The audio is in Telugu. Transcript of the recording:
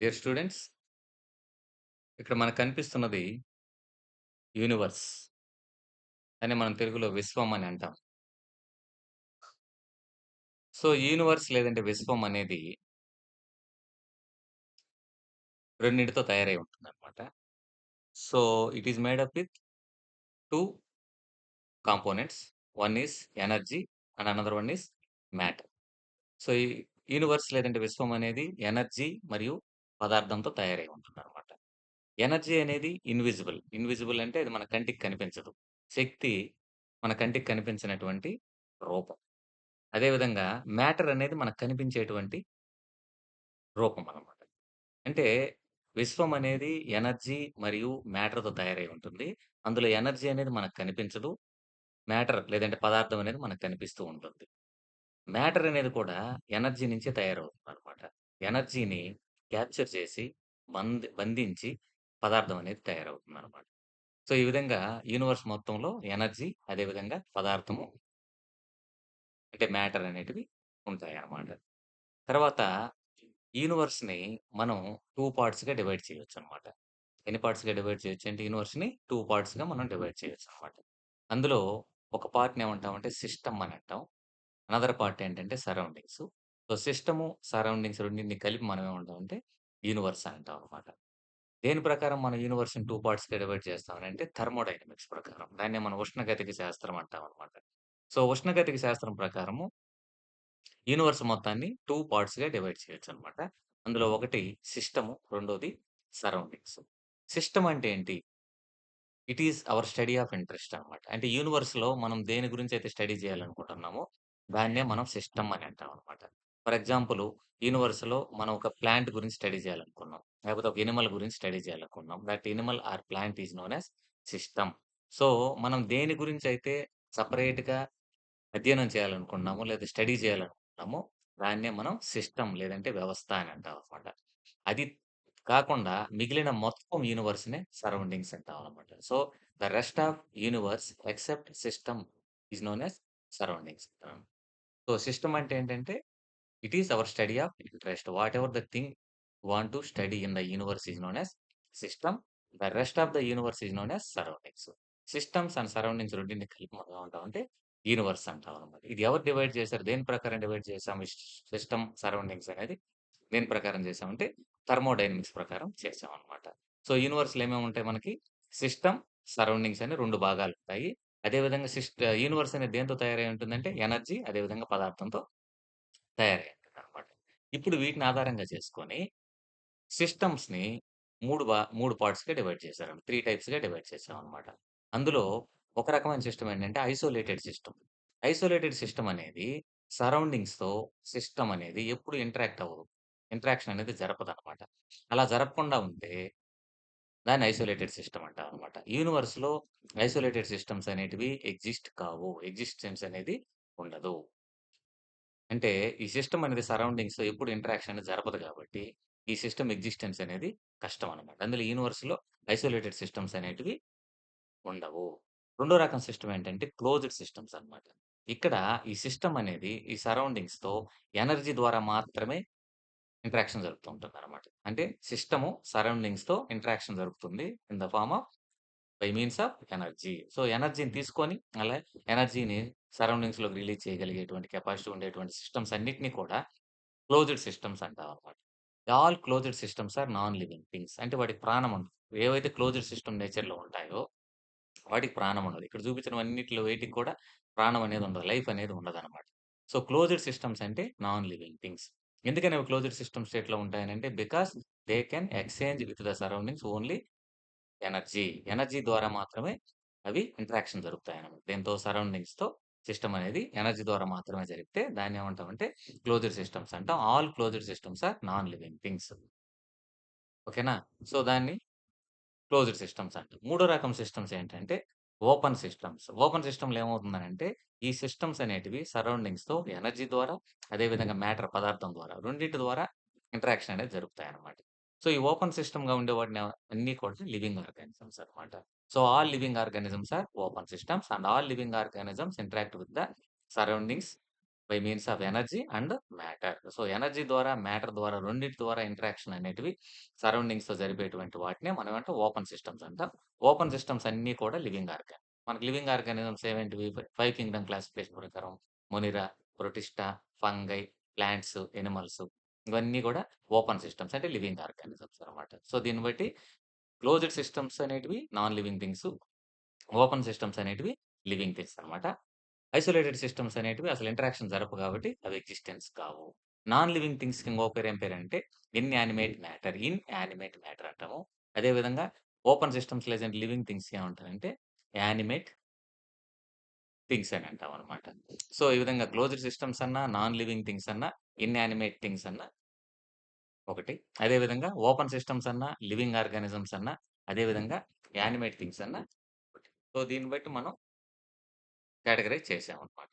డియర్ స్టూడెంట్స్, ఇక్కడ మనకు కనిపిస్తున్నది యూనివర్స్ అని మనం తెలుగులో విశ్వం అని అంటాం. సో, యూనివర్స్ లేదంటే విశ్వం అనేది రెండిటితో తయారై ఉంటుందన్నమాట. So, it is made up with 2 components. One is energy and another one is matter. So, ఈ యూనివర్స్ లేదంటే విశ్వం అనేది ఎనర్జీ మరియు పదార్థంతో తయారై ఉంటుందన్నమాట. ఎనర్జీ అనేది ఇన్విజిబుల్. ఇన్విజిబుల్ అంటే అది మన కంటికి కనిపించదు. శక్తి మన కంటికి కనిపించినటువంటి రూపం. అదే విధంగా మ్యాటర్ అనేది మనకు కనిపించేటువంటి రూపం అన్నమాట. అంటే విశ్వం అనేది ఎనర్జీ మరియు మ్యాటర్‌తో తయారై ఉంటుంది. అందులో ఎనర్జీ అనేది మనకు కనిపించదు. మ్యాటర్ లేదంటే పదార్థం అనేది మనకు కనిపిస్తూ ఉంటుంది. మ్యాటర్ అనేది కూడా ఎనర్జీ నుంచే తయారవుతుందన్నమాట. ఎనర్జీని క్యాప్చర్ చేసి బంధించి పదార్థం అనేది తయారవుతుందన్నమాట. సో, ఈ విధంగా యూనివర్స్ మొత్తంలో ఎనర్జీ అదే విధంగా పదార్థము అంటే మ్యాటర్ అనేటివి ఉంటాయన్నమాట. తర్వాత యూనివర్స్‌ని మనం 2 పార్ట్స్‌గా డివైడ్ చేయొచ్చనమాట. ఎన్ని పార్ట్స్‌గా డివైడ్ చేయొచ్చంటే యూనివర్స్‌ని 2 పార్ట్స్‌గా మనం డివైడ్ చేయొచ్చనమాట. అందులో ఒక పార్ట్‌ని ఏమంటామంటే సిస్టమ్ అని అంటాం. అనదర్ పార్ట్ ఏంటంటే సరౌండింగ్స్. సో, సిస్టము, సరౌండింగ్స్ రెండిటిని కలిపి మనం ఏమంటామంటే యూనివర్స్ అంటాం అనమాట. దేని ప్రకారం మనం యూనివర్స్‌ని 2 పార్ట్స్‌గా డివైడ్ చేస్తామనంటే థర్మోడైనమిక్స్ ప్రకారం. దాన్నే మనం ఉష్ణగతిక శాస్త్రం అంటామనమాట. సో, ఉష్ణగతిక శాస్త్రం ప్రకారము యూనివర్స్ మొత్తాన్ని 2 పార్ట్స్‌గా డివైడ్ చేయొచ్చనమాట. అందులో ఒకటి సిస్టము, రెండోది సరౌండింగ్స్. సిస్టమ్ అంటే ఏంటి? It is our study of interest అనమాట. అంటే యూనివర్స్‌లో మనం దేని గురించైతే స్టడీ చేయాలనుకుంటున్నామో, దాన్నే మనం సిస్టమ్ అని అంటామనమాట. ఫర్ ఎగ్జాంపుల్ యూనివర్స్‌లో మనం ఒక ప్లాంట్ గురించి స్టడీ చేయాలనుకున్నాం. లేకపోతే ఒక యానిమల్ గురించి స్టడీ చేయాలనుకున్నాం. That animal or plant is known as system. So, మనం దేని గురించైతే సెపరేట్‌గా అధ్యయనం చేయాలనుకుంటున్నామో, లేదా స్టడీ చేయాలనుకుంటున్నామో, దాన్నే మనం సిస్టమ్ లేదంటే వ్యవస్థ అని అంటామనమాట. అది కాకుండా మిగిలిన మొత్తం యూనివర్స్‌నే సరౌండింగ్స్ అంటామనమాట. So, the rest of universe except system is known as surroundings. So, system అంటే ఏంటంటే, it is our study of interest. Whatever the thing want to study in the universe is known as system. The rest of the universe is known as surroundings. Systems and surroundings రెండిటిని కలిపి మనం ఏమంటామంటే యూనివర్స్ అంటామనమాట. ఇది ఎవరు డివైడ్ చేశారు? దేని ప్రకారం డివైడ్ చేసాం? ఈ సిస్టమ్, సరౌండింగ్స్ అనేది దేని ప్రకారం చేసామంటే థర్మోడైనమిక్స్ ప్రకారం చేసామనమాట. సో, యూనివర్స్‌లో ఏమేమి ఉంటాయి మనకి? సిస్టమ్, సరౌండింగ్స్ అని 2 భాగాలుంటాయి. అదే విధంగా యూనివర్స్ అనేది దేనితో తయారై ఉంటుందంటే ఎనర్జీ అదే విధంగా పదార్థంతో తయారై ఉంటుందనమాట. ఇప్పుడు వీటిని ఆధారంగా చేసుకొని సిస్టమ్స్‌ని 3 పార్ట్స్‌గా డివైడ్ చేశారు. 3 టైప్స్‌గా డివైడ్ చేశామనమాట. అందులో ఒక రకమైన సిస్టమ్ ఏంటంటే ఐసోలేటెడ్ సిస్టమ్. ఐసోలేటెడ్ సిస్టమ్ అనేది సరౌండింగ్స్‌తో సిస్టమ్ అనేది ఎప్పుడు ఇంటరాక్ట్ అవ్వదు. ఇంటరాక్షన్ అనేది జరపదనమాట. అలా జరపకుండా ఉంటే దాన్ని ఐసోలేటెడ్ సిస్టమ్ అంటామనమాట. యూనివర్స్‌లో ఐసోలేటెడ్ సిస్టమ్స్ అనేటివి ఎగ్జిస్ట్ కావు. ఎగ్జిస్టెన్స్ అనేది ఉండదు. అంటే ఈ సిస్టమ్ అనేది సరౌండింగ్స్‌తో ఎప్పుడు ఇంటరాక్షన్ అనేది జరపదు కాబట్టి, ఈ సిస్టమ్ ఎగ్జిస్టెన్స్ అనేది కష్టం అనమాట. అందులో యూనివర్స్‌లో ఐసోలేటెడ్ సిస్టమ్స్ అనేటివి ఉండవు. రెండో రకం సిస్టమ్ ఏంటంటే క్లోజ్డ్ సిస్టమ్స్ అన్నమాట. ఇక్కడ ఈ సిస్టమ్ అనేది ఈ సరౌండింగ్స్‌తో ఎనర్జీ ద్వారా మాత్రమే ఇంటరాక్షన్ జరుపుతూ ఉంటుందన్నమాట. అంటే సిస్టము సరౌండింగ్స్‌తో ఇంటరాక్షన్ జరుపుతుంది. In the form of by means of energy. So, ఎనర్జీని తీసుకొని అలా ఎనర్జీని సరౌండింగ్స్‌లోకి రిలీజ్ చేయగలిగేటువంటి కెపాసిటీ ఉండేటువంటి సిస్టమ్స్ అన్నిటిని కూడా క్లోజ్డ్ సిస్టమ్స్ అంటామనమాట. All closed systems are non living things. అంటే వాటికి ప్రాణం ఉండదు. ఏవైతే క్లోజ్డ్ సిస్టమ్ నేచర్‌లో ఉంటాయో వాటికి ప్రాణం ఉండదు. ఇక్కడ చూపించినవన్నిటిలో వేటికి కూడా ప్రాణం అనేది ఉండదు. లైఫ్ అనేది ఉండదనమాట. సో, క్లోజ్డ్ సిస్టమ్స్ అంటే నాన్ లివింగ్ థింగ్స్. ఎందుకని అవి క్లోజ్డ్ సిస్టమ్ స్టేట్‌లో ఉంటాయనంటే because they can exchange with the surroundings only energy. Energy ద్వారా మాత్రమే అవి ఇంటరాక్షన్ జరుపుతాయన్నమాట. దేనితో సరౌండింగ్స్‌తో సిస్టమ్ అనేది ఎనర్జీ ద్వారా మాత్రమే జరిగితే దాన్నేమంటామంటే క్లోజ్డ్ సిస్టమ్స్ అంటాం. All closed systems are non living things. ఓకేనా? సో, దాన్ని క్లోజ్డ్ సిస్టమ్స్ అంటాం. మూడో రకం సిస్టమ్స్ ఏంటంటే ఓపెన్ సిస్టమ్స్. ఓపెన్ సిస్టమ్‌లో ఏమవుతుందనంటే ఈ సిస్టమ్స్ అనేటివి సరౌండింగ్స్‌తో ఎనర్జీ ద్వారా అదే విధంగా మ్యాటర్ పదార్థం ద్వారా రెండిటి ద్వారా ఇంటరాక్షన్ అనేది జరుపుతాయన్నమాట. సో, ఈ ఓపెన్ సిస్టమ్‌గా ఉండే వాటిని అన్నీ కూడా లివింగ్ ఆర్గానిజమ్స్ అన్నమాట. So, all living organisms are open systems and all living organisms interact with the surroundings by means of energy and matter. So, energy ద్వారా, మ్యాటర్ ద్వారా రెండిటి ద్వారా ఇంటరాక్షన్ అనేటివి సరౌండింగ్స్‌తో జరిపేటువంటి వాటినే మనమేమంటాం ఓపెన్ సిస్టమ్స్ అంటాం. ఓపెన్ సిస్టమ్స్ అన్నీ కూడా లివింగ్ ఆర్గాన్. మనకి లివింగ్ ఆర్గానిజమ్స్ ఏవేంటివి? 5 కింగ్డమ్ క్లాసిఫికేషన్ ప్రకారం monera, protista, fungi, plants, animals ఇవన్నీ గూడా ఓపెన్ సిస్టమ్స్ అంటే లివింగ్ ఆర్గానిజమ్స్ అనమాట. సో, దీన్ని బట్టి క్లోజ్డ్ సిస్టమ్స్ అనేటివి non living things. Open systems అనేటివి లివింగ్ థింగ్స్ అనమాట. ఐసోలేటెడ్ సిస్టమ్స్ అనేటివి అసలు ఇంటరాక్షన్ జరపవు కాబట్టి అవి ఎగ్జిస్టెన్స్ కావు. నాన్ లివింగ్ థింగ్స్‌కి ఇంకో పేరు ఏం పేరంటే ఇన్‌యానిమేట్ మ్యాటర్. ఇన్‌యానిమేట్ మ్యాటర్ అంటాము. అదే విధంగా ఓపెన్ సిస్టమ్స్ లేదంటే లివింగ్ థింగ్స్‌కి ఏమంటారంటే యానిమేట్ థింగ్స్ అని అంటామనమాట. సో, ఈ విధంగా క్లోజ్డ్ సిస్టమ్స్ అన్నా, నాన్ లివింగ్ థింగ్స్ అన్నా, ఇన్‌యానిమేట్ థింగ్స్ అన్నా ఒకటి. అదే విధంగా ఓపెన్ సిస్టమ్స్ అన్నా, లివింగ్ ఆర్గానిజమ్స్ అన్నా, అదే విధంగా యానిమేట్ థింగ్స్ అన్నా ఒకటి. సో, దీన్ని బట్టి మనం కేటగరైజ్ చేసామనమాట.